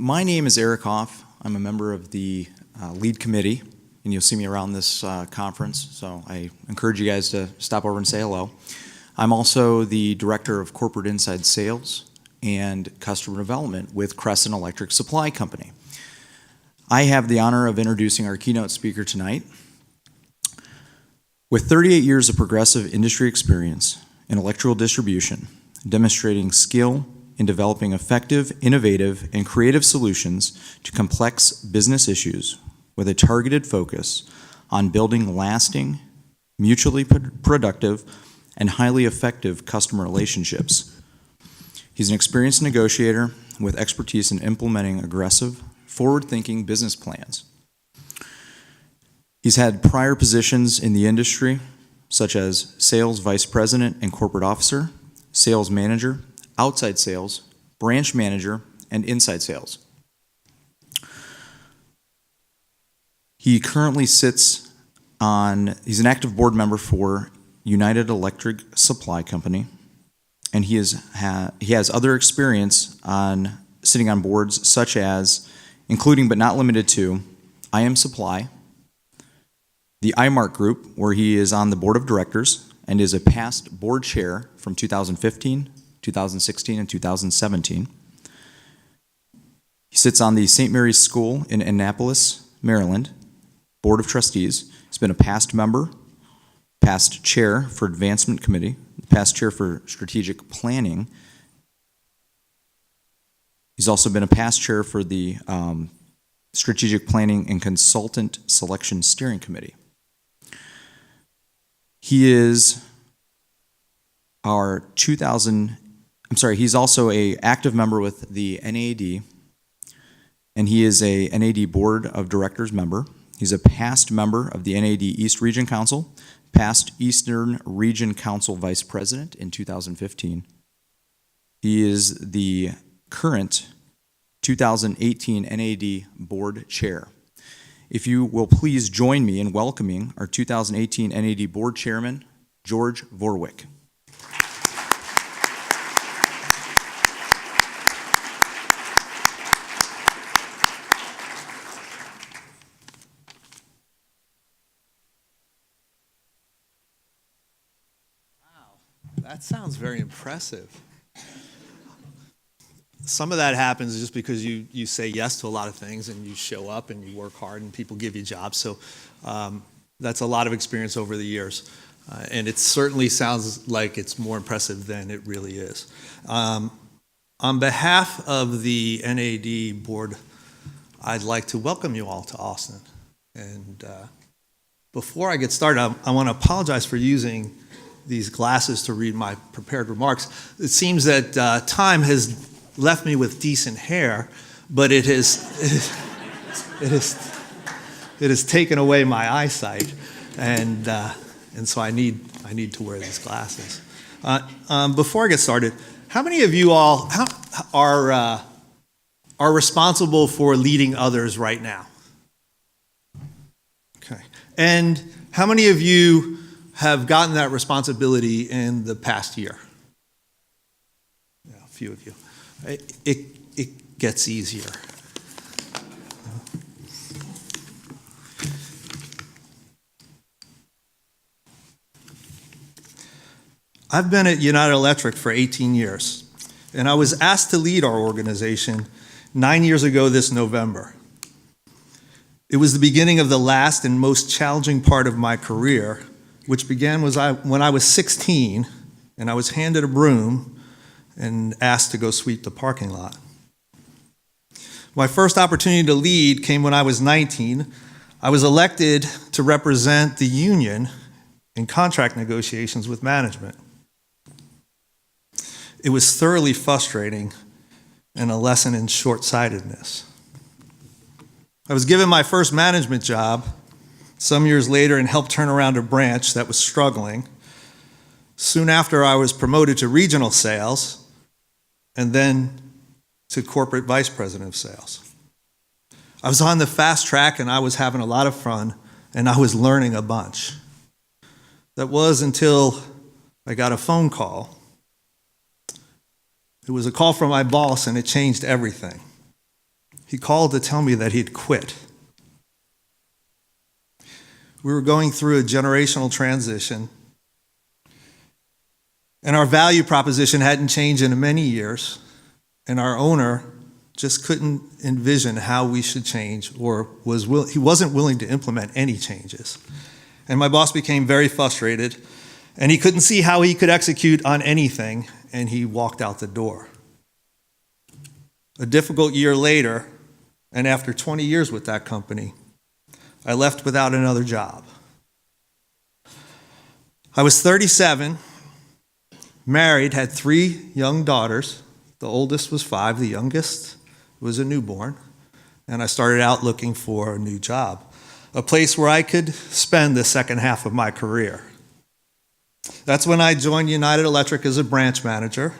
My name is Eric Hoff. I'm a member of the lead committee, and you'll see me around this conference, so I encourage you guys to stop over and say hello. I'm also the Director of Corporate Inside Sales and Customer Development with Crescent Electric Supply Company. I have the honor of introducing our keynote speaker tonight. With 38 years of progressive industry experience in electrical distribution, demonstrating skill in developing effective, innovative, and creative solutions to complex business issues with a targeted focus on building lasting, mutually productive, and highly effective customer relationships. He's an experienced negotiator with expertise in implementing aggressive, forward-thinking business plans. He's had prior positions in the industry, such as sales vice president and corporate officer, sales manager, outside sales, branch manager, and inside sales. He currently he's an active board member for United Electric Supply Company, and he has other experience on sitting on boards such as, including but not limited to, IM Supply, the iMark Group, where he is on the board of directors and is a past board chair from 2015, 2016, and 2017. He sits on the St. Mary's School in Annapolis, Maryland, Board of Trustees. He's been a past member, past chair for Advancement Committee, past chair for Strategic Planning. He's also been a past chair for the Strategic Planning and Consultant Selection Steering Committee. He is he's also an active member with the NAED, and he is a NAED Board of Directors member. He's a past member of the NAED East Region Council, past Eastern Region Council Vice President in 2015. He is the current 2018 NAED Board Chair. If you will please join me in welcoming our 2018 NAED Board Chairman, George Vorwick. That sounds very impressive. Some of that happens just because you say yes to a lot of things and you show up and you work hard and people give you jobs. So that's a lot of experience over the years. And it certainly sounds like it's more impressive than it really is. On behalf of the NAED board, I'd like to welcome you all to Austin. And before I get started, I want to apologize for using these glasses to read my prepared remarks. It seems that time has left me with decent hair, but it has taken away my eyesight, and so I need to wear these glasses. Before I get started, how many of you all are responsible for leading others right now? Okay, and how many of you have gotten that responsibility in the past year? Yeah, a few of you. It gets easier. I've been at United Electric for 18 years, and I was asked to lead our organization 9 years ago this November. It was the beginning of the last and most challenging part of my career, which began when I was 16 and I was handed a broom and asked to go sweep the parking lot. My first opportunity to lead came when I was 19. I was elected to represent the union in contract negotiations with management. It was thoroughly frustrating and a lesson in short-sightedness. I was given my first management job some years later and helped turn around a branch that was struggling. Soon after, I was promoted to regional sales and then to corporate vice president of sales. I was on the fast track and I was having a lot of fun and I was learning a bunch. That was until I got a phone call. It was a call from my boss and it changed everything. he called to tell me that he'd quit. We were going through a generational transition, and our value proposition hadn't changed in many years, and our owner just couldn't envision how we should change, or he wasn't willing to implement any changes. And my boss became very frustrated, and he couldn't see how he could execute on anything, and he walked out the door. A difficult year later, and after 20 years with that company, I left without another job. I was 37, married, had 3 young daughters. The oldest was 5, the youngest was a newborn, and I started out looking for a new job, a place where I could spend the second half of my career. That's when I joined United Electric as a branch manager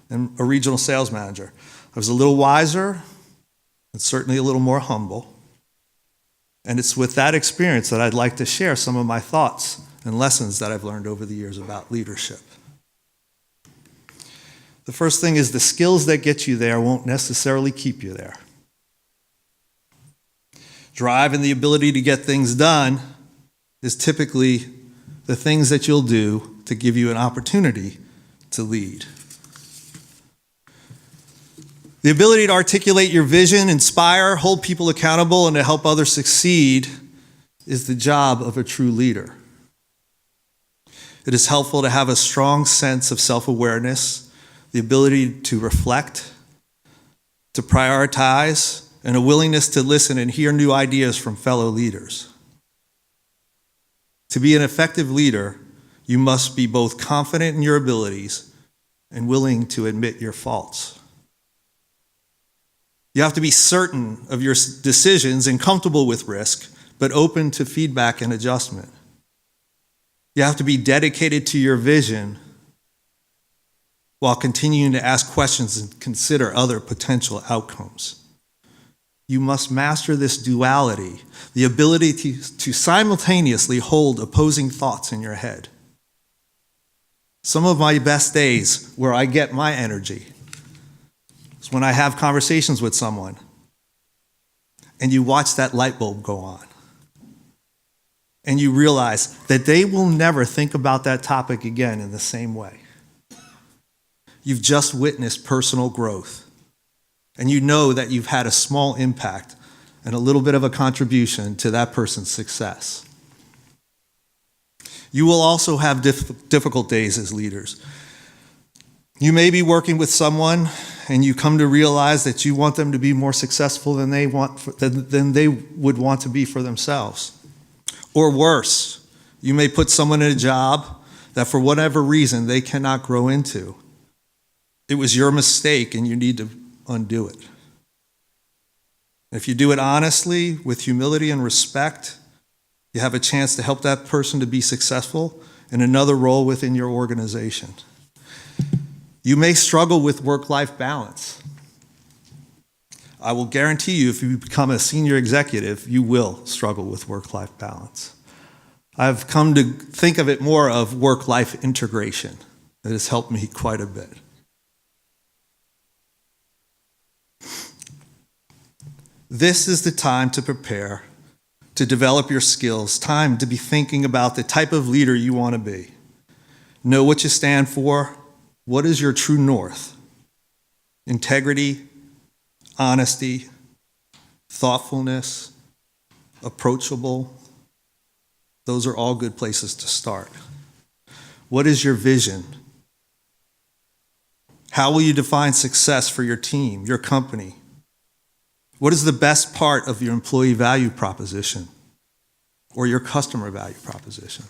and a regional sales manager. I was a little wiser and certainly a little more humble. And it's with that experience that I'd like to share some of my thoughts and lessons that I've learned over the years about leadership. The first thing is the skills that get you there won't necessarily keep you there. Drive and the ability to get things done is typically the things that you'll do to give you an opportunity to lead. The ability to articulate your vision, inspire, hold people accountable, and to help others succeed is the job of a true leader. It is helpful to have a strong sense of self-awareness, the ability to reflect, to prioritize, and a willingness to listen and hear new ideas from fellow leaders. To be an effective leader, you must be both confident in your abilities and willing to admit your faults. You have to be certain of your decisions and comfortable with risk, but open to feedback and adjustment. You have to be dedicated to your vision while continuing to ask questions and consider other potential outcomes. You must master this duality, the ability to simultaneously hold opposing thoughts in your head. Some of my best days where I get my energy is when I have conversations with someone and you watch that light bulb go on and you realize that they will never think about that topic again in the same way. You've just witnessed personal growth, and you know that you've had a small impact and a little bit of a contribution to that person's success. You will also have difficult days as leaders. You may be working with someone and you come to realize that you want them to be more successful than they would want to be for themselves. Or worse, you may put someone in a job that for whatever reason they cannot grow into. It was your mistake and you need to undo it. If you do it honestly, with humility and respect, you have a chance to help that person to be successful in another role within your organization. You may struggle with work-life balance. I will guarantee you, if you become a senior executive, you will struggle with work-life balance. I've come to think of it more of work-life integration. It has helped me quite a bit. This is the time to prepare, to develop your skills, time to be thinking about the type of leader you want to be. Know what you stand for. What is your true north? Integrity, honesty, thoughtfulness, approachable. Those are all good places to start. What is your vision? How will you define success for your team, your company? What is the best part of your employee value proposition or your customer value proposition?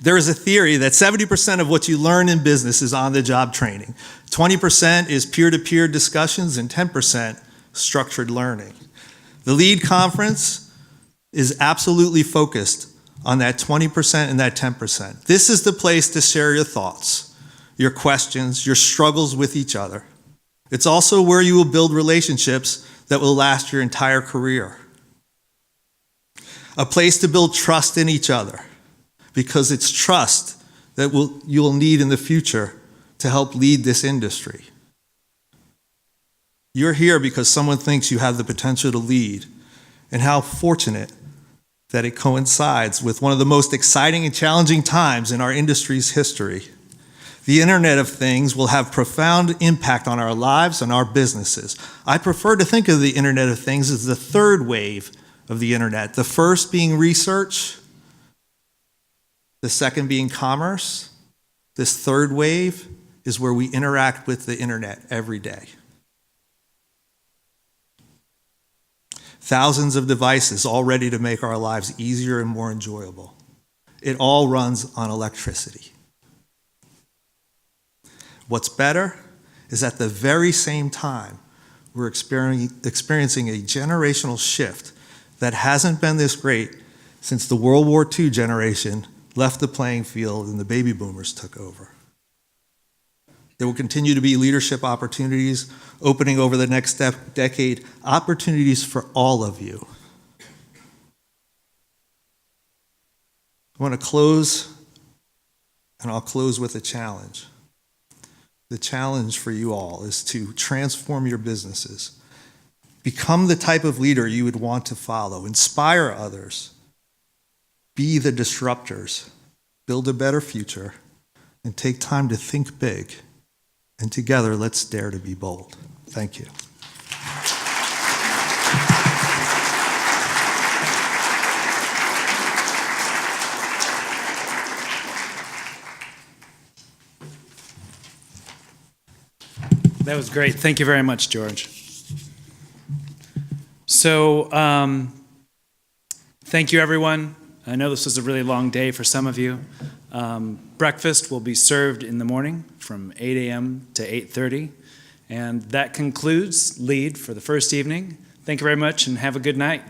There is a theory that 70% of what you learn in business is on-the-job training. 20% is peer-to-peer discussions and 10% structured learning. The LEAD conference is absolutely focused on that 20% and that 10%. This is the place to share your thoughts, your questions, your struggles with each other. It's also where you will build relationships that will last your entire career. A place to build trust in each other, because it's trust that you will need in the future to help lead this industry. You're here because someone thinks you have the potential to lead, and how fortunate that it coincides with one of the most exciting and challenging times in our industry's history. The Internet of Things will have profound impact on our lives and our businesses. I prefer to think of the Internet of Things as the third wave of the Internet, the first being research, the second being commerce. This third wave is where we interact with the Internet every day. Thousands of devices all ready to make our lives easier and more enjoyable. It all runs on electricity. What's better is at the very same time, we're experiencing a generational shift that hasn't been this great since the World War II generation left the playing field and the baby boomers took over. There will continue to be leadership opportunities opening over the next decade, opportunities for all of you. I want to close, and I'll close with a challenge. The challenge for you all is to transform your businesses. Become the type of leader you would want to follow. Inspire others. Be the disruptors. Build a better future. And take time to think big. And together, let's dare to be bold. Thank you. That was great. Thank you very much, George. So, thank you, everyone. I know this was a really long day for some of you. Breakfast will be served in the morning from 8 a.m. to 8:30. And that concludes LEAD for the first evening. Thank you very much and have a good night.